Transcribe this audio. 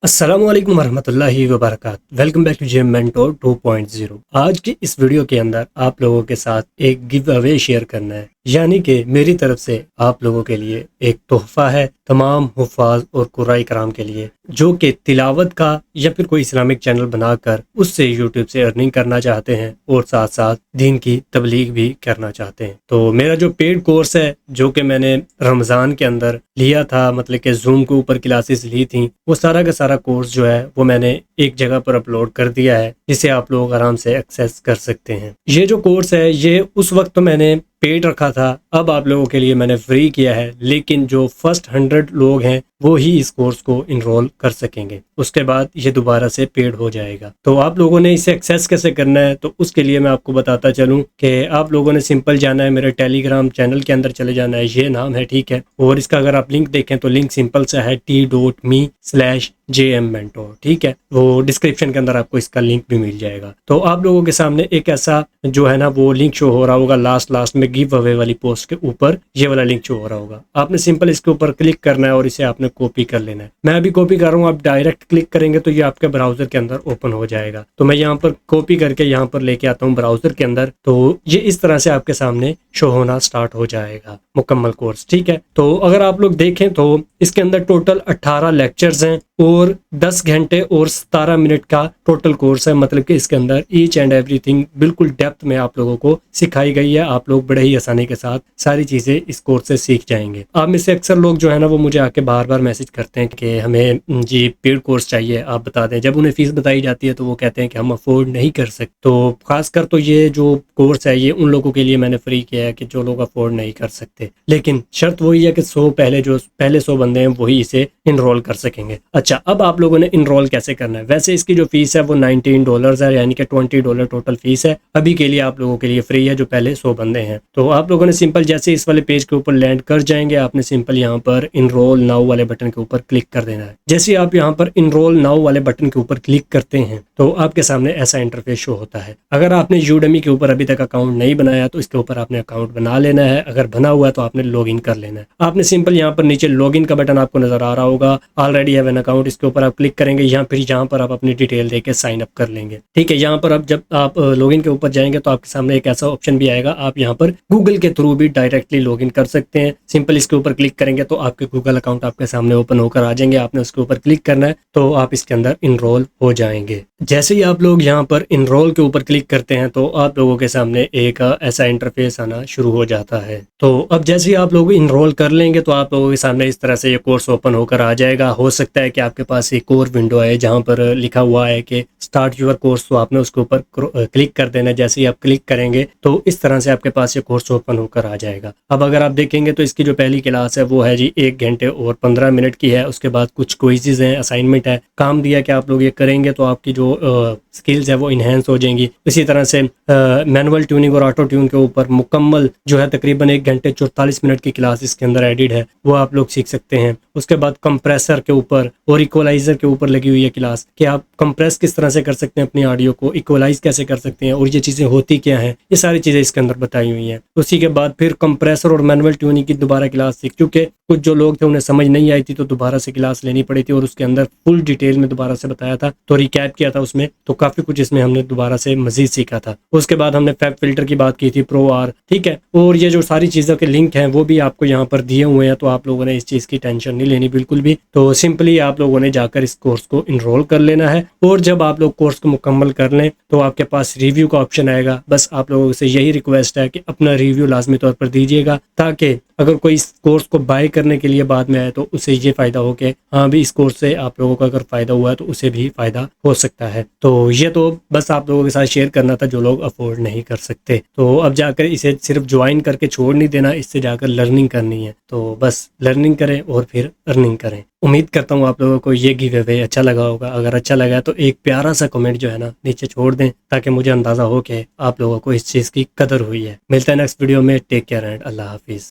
السلام علیکم ورحمۃ اللہ وبرکاتہ۔ Welcome back to gym mentor 2.0۔ آج کی اس ویڈیو کے اندر آپ لوگوں کے ساتھ ایک گیو اوے شیئر کرنا ہے، یعنی کہ میری طرف سے آپ لوگوں کے لیے ایک تحفہ ہے تمام حفاظ اور قراء کرام کے لیے، جو کہ تلاوت کا یا پھر کوئی اسلامک چینل بنا کر اس سے یوٹیوب سے ارننگ کرنا چاہتے ہیں اور ساتھ ساتھ دین کی تبلیغ بھی کرنا چاہتے ہیں۔ تو میرا جو پیڈ کورس ہے، جو کہ میں نے رمضان کے اندر لیا تھا، مطلب کہ زوم کے اوپر کلاسز لی تھیں، وہ سارا کا سارا کورس جو ہے وہ میں نے ایک جگہ پر اپلوڈ کر دیا ہے، جسے آپ لوگ آرام سے ایکسیس کر سکتے ہیں۔ یہ جو کورس ہے یہ اس وقت تو میں نے پیڈ رکھا تھا، اب آپ لوگوں کے لیے میں نے فری کیا ہے، لیکن جو فرسٹ 100 لوگ ہیں وہ ہی اس کورس کو انرول کر سکیں گے، اس کے بعد یہ دوبارہ سے پیڈ ہو جائے گا۔ تو آپ لوگوں نے اسے ایکسیس کیسے کرنا ہے، تو اس کے لیے میں آپ کو بتاتا چلوں کہ آپ لوگوں نے سمپل جانا ہے میرے ٹیلی گرام چینل کے اندر چلے جانا ہے، یہ نام ہے، ٹھیک ہے، اور اس کا اگر آپ لنک دیکھیں تو لنک سمپل سا ہے t.me/JM Mentor، ٹھیک ہے، وہ ڈسکرپشن کے اندر آپ کو اس کا لنک بھی مل جائے گا۔ تو آپ لوگوں کے سامنے ایک ایسا جو ہے نا وہ لنک شو ہو رہا ہوگا، لاسٹ میں گیو اوے والی پوسٹ کے اوپر یہ والا لنک شو ہو رہا ہوگا، آپ نے سمپل اس کے اوپر کلک کرنا ہے اور اسے آپ نے کاپی کر لینا ہے۔ میں ابھی کاپی کر رہا ہوں، آپ ڈائریکٹ کلک کریں گے تو یہ آپ کے براؤزر کے اندر اوپن ہو جائے گا۔ تو میں یہاں پر کاپی کر کے یہاں پر لے کے آتا ہوں براؤزر کے اندر، تو یہ اس طرح سے آپ کے سامنے شو ہونا سٹارٹ ہو جائے گا مکمل کورس، ٹھیک ہے۔ تو اگر آپ لوگ دیکھیں تو اس کے اندر ٹوٹل 18 لیکچرز ہیں اور 10 گھنٹے اور 17 منٹ کا ٹوٹل کورس ہے، مطلب کہ اس کے اندر ایچ اینڈ ایوری تھنگ بالکل ڈیپتھ میں آپ لوگوں کو سکھائی گئی ہے۔ آپ لوگ بڑے ہی آسانی کے ساتھ ساری چیزیں اس کورس سے سیکھ جائیں گے۔ آپ میں سے اکثر لوگ جو ہے نا وہ مجھے آ کے بار بار میسج کرتے ہیں کہ ہمیں جی پیڈ کورس چاہیے، آپ بتا دیں۔ جب انہیں فیس بتائی جاتی ہے تو وہ کہتے ہیں کہ ہم افورڈ نہیں کر سکتے۔ تو خاص کر تو یہ جو کورس ہے یہ ان لوگوں کے لیے میں نے فری کیا ہے کہ جو لوگ افورڈ نہیں کر سکتے، لیکن شرط وہی ہے کہ پہلے 100 بندے ہیں وہی اسے انرول کر سکیں گے۔ اچھا، اب آپ لوگوں نے انرول کیسے کرنا ہے؟ ویسے اس کی جو فیس ہے وہ $19 ہے، یعنی کہ $20 ٹوٹل فیس ہے۔ ابھی کے لیے آپ لوگوں کے لیے فری ہے جو پہلے 100 بندے ہیں۔ تو آپ لوگوں نے سمپل جیسے اس والے پیج کے اوپر لینڈ کر جائیں گے، آپ نے سمپل یہاں پر انرول ناؤ والے بٹن کے اوپر کلک کر دینا ہے۔ جیسے آپ یہاں پر انرول ناؤ والے بٹن کے اوپر کلک کرتے ہیں تو آپ کے سامنے ایسا انٹرفیس شو ہوتا ہے۔ اگر آپ نے یوڈمی کے اوپر ابھی تک اکاؤنٹ نہیں بنایا تو اس کے اوپر آپ نے اکاؤنٹ بنا لینا ہے، اگر بنا ہوا ہے تو آپ نے لاگ ان کر لینا ہے۔ آپ نے سمپل یہاں پر نیچے لاگ ان کا بٹن آپ کو نظر آ رہا ہوگا، آلریڈی ہیو این اکاؤنٹ، اس کے اوپر آپ کلک کریں گے، یہاں پر آپ اپنی ڈیٹیل دے کے سائن اپ کر لیں گے، ٹھیک ہے۔ یہاں پر اب جب آپ لاگ ان کے اوپر جائیں گے تو آپ کے سامنے ایک ایسا آپشن بھی آئے گا، آپ یہاں پر گوگل کے تھرو بھی ڈائریکٹلی لاگ ان کر سکتے ہیں۔ سمپل اس کے اوپر کلک کریں گے تو آپ کے گوگل اکاؤنٹ آپ کے سامنے اوپن ہو کر آ جائیں گے، آپ نے اس کے اوپر کلک کرنا ہے تو آپ اس کے اندر انرول ہو جائیں گے۔ جیسے ہی آپ لوگ یہاں پر انرول کے اوپر کلک کرتے ہیں تو آپ لوگوں کے سامنے ایک ایسا انٹرفیس آنا شروع ہو جاتا ہے۔ تو اب جیسے ہی آپ لوگ انرول کر لیں گے تو آپ لوگوں کے سامنے اس طرح سے یہ کورس اوپن ہو کر آ جائے گا۔ ہو سکتا ہے کہ آپ کے پاس ایک اور ونڈو ہے جہاں پر لکھا ہوا ہے کہ اسٹارٹ یور کورس، تو آپ نے اس کے اوپر کلک کر دینا ہے۔ جیسے ہی آپ کلک کریں گے تو اس طرح سے آپ کے پاس یہ کورس اوپن ہو کر آ جائے گا۔ اب اگر آپ دیکھیں گے تو اس کی جو پہلی کلاس ہے وہ ہے جی 1 گھنٹے اور 15 منٹ کی ہے، اس کے بعد کچھ کوئزز ہیں، اسائنمنٹ ہے، کام دیا کہ آپ لوگ یہ کریں گے تو آپ کی جو سکلز ہے وہ انہینس ہو جائیں گی۔ اسی طرح سے مینول ٹیوننگ اور آٹو ٹیون کے اوپر مکمل جو ہے تقریباً 1 گھنٹے 44 منٹ کی کلاس اس کے اندر ایڈیڈ ہے، وہ آپ لوگ سیکھ سکتے ہیں۔ اس کے بعد کمپریسر کے اوپر اور ایکولائزر کے اوپر لگی ہوئی ہے کلاس کہ آپ کمپریس کس طرح سے کر سکتے ہیں اپنی آڈیو کو، ایکولائز کیسے کر سکتے ہیں اور یہ چیزیں ہوتی کیا ہیں، یہ ساری چیزیں اس کے اندر بتائی ہوئی ہیں۔ اسی کے بعد پھر کمپریسر اور مینول ٹیوننگ کی دوبارہ کلاس سیکھ، چونکہ کچھ جو لوگ تھے انہیں سمجھ نہیں آئی تھی تو دوبارہ سے کلاس لینی پڑی تھی اور اس کے اندر فل ڈیٹیل میں دوبارہ سے بتایا تھا، تو ریکیپ کیا تھا اس میں، تو کافی کچھ اس میں ہم نے دوبارہ سے مزید سیکھا تھا۔ اس کے بعد ہم نے فیب فلٹر کی بات کی تھی، پرو آر، ٹھیک ہے، اور یہ جو ساری چیزوں کے لنک ہیں وہ بھی آپ کو یہاں پر دیے ہوئے ہیں، تو آپ لوگوں نے اس چیز کی ٹینشن نہیں لینی بالکل بھی۔ تو سمپلی آپ لوگوں نے جا کر اس کورس کو انرول کر لینا ہے، اور جب آپ لوگ کورس کو مکمل کر لیں تو آپ کے پاس ریویو کا آپشن آئے گا۔ بس آپ لوگوں سے یہی ریکویسٹ ہے کہ اپنا ریویو لازمی طور پر دیجیے گا، تاکہ اگر کوئی اس کورس کو بائی کرنے کے لیے بعد میں آئے تو اسے یہ فائدہ ہو کہ ہاں بھی اس کورس سے آپ لوگوں کا اگر فائدہ ہوا ہے تو اسے بھی فائدہ ہو سکتا ہے۔ تو یہ تو بس آپ لوگوں کے ساتھ شیئر کرنا تھا جو لوگ افورڈ نہیں کر سکتے۔ تو اب جا کر اسے صرف جوائن کر کے چھوڑ نہیں دینا، اس سے جا کر لرننگ کرنی ہے۔ تو بس لرننگ کریں اور پھر ارننگ کریں۔ امید کرتا ہوں آپ لوگوں کو یہ گیو اوے اچھا لگا ہوگا۔ اگر اچھا لگا تو ایک پیارا سا کمنٹ جو ہے نا نیچے چھوڑ دیں، تاکہ مجھے اندازہ ہو کہ آپ لوگوں کو اس چیز کی قدر ہوئی ہے۔ ملتا ہے نیکسٹ ویڈیو میں، ٹیک کیئر اینڈ اللہ حافظ۔